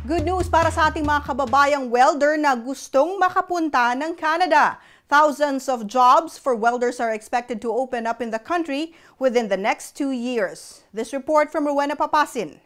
Good news para sa ating mga kababayang welder na gustong makapunta ng Canada. Thousands of jobs for welders are expected to open up in the country within the next 2 years. This report from Rowena Papasin.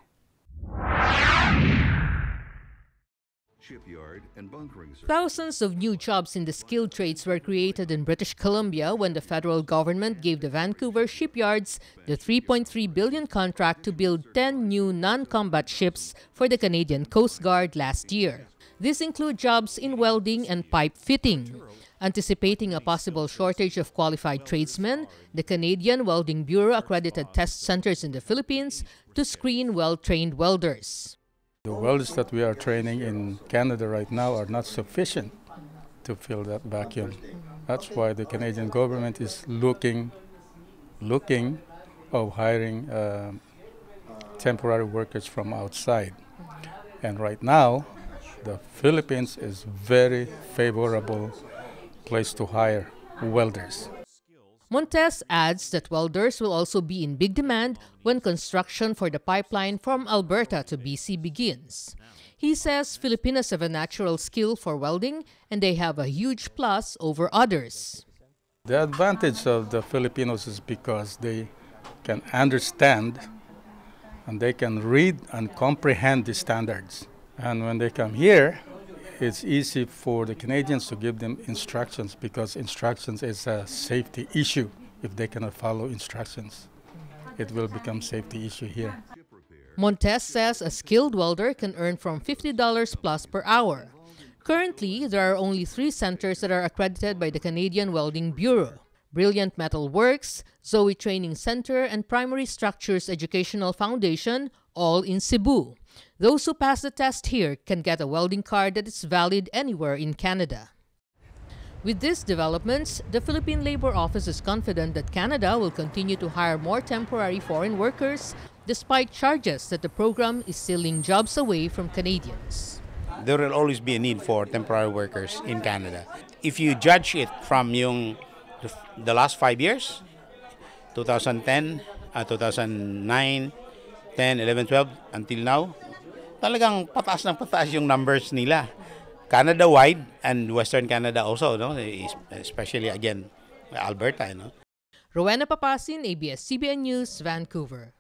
Thousands of new jobs in the skilled trades were created in British Columbia when the federal government gave the Vancouver shipyards the $3.3 billion contract to build 10 new non-combat ships for the Canadian Coast Guard last year. These include jobs in welding and pipe fitting. Anticipating a possible shortage of qualified tradesmen, the Canadian Welding Bureau accredited test centers in the Philippines to screen well-trained welders. The welders that we are training in Canada right now are not sufficient to fill that vacuum. That's why the Canadian government is looking of hiring temporary workers from outside. And right now, the Philippines is very favorable place to hire welders. Montes adds that welders will also be in big demand when construction for the pipeline from Alberta to BC begins. He says Filipinos have a natural skill for welding and they have a huge plus over others. The advantage of the Filipinos is because they can understand and they can read and comprehend the standards. And when they come here, it's easy for the Canadians to give them instructions because instructions is a safety issue. If they cannot follow instructions, it will become safety issue here. Montes says a skilled welder can earn from $50 plus per hour. Currently, there are only 3 centers that are accredited by the Canadian Welding Bureau: Brilliant Metal Works, Zoe Training Center, and Primary Structures Educational Foundation, all in Cebu. Those who pass the test here can get a welding card that is valid anywhere in Canada. With these developments, the Philippine Labor Office is confident that Canada will continue to hire more temporary foreign workers despite charges that the program is stealing jobs away from Canadians. There will always be a need for temporary workers in Canada. If you judge it from the last 5 years, 2010, 2009, 10, 11, 12, until now, talagang pataas ng pataas yung numbers nila. Canada-wide and Western Canada also, no? Especially, again, Alberta. No? Rowena Papasin, ABS-CBN News, Vancouver.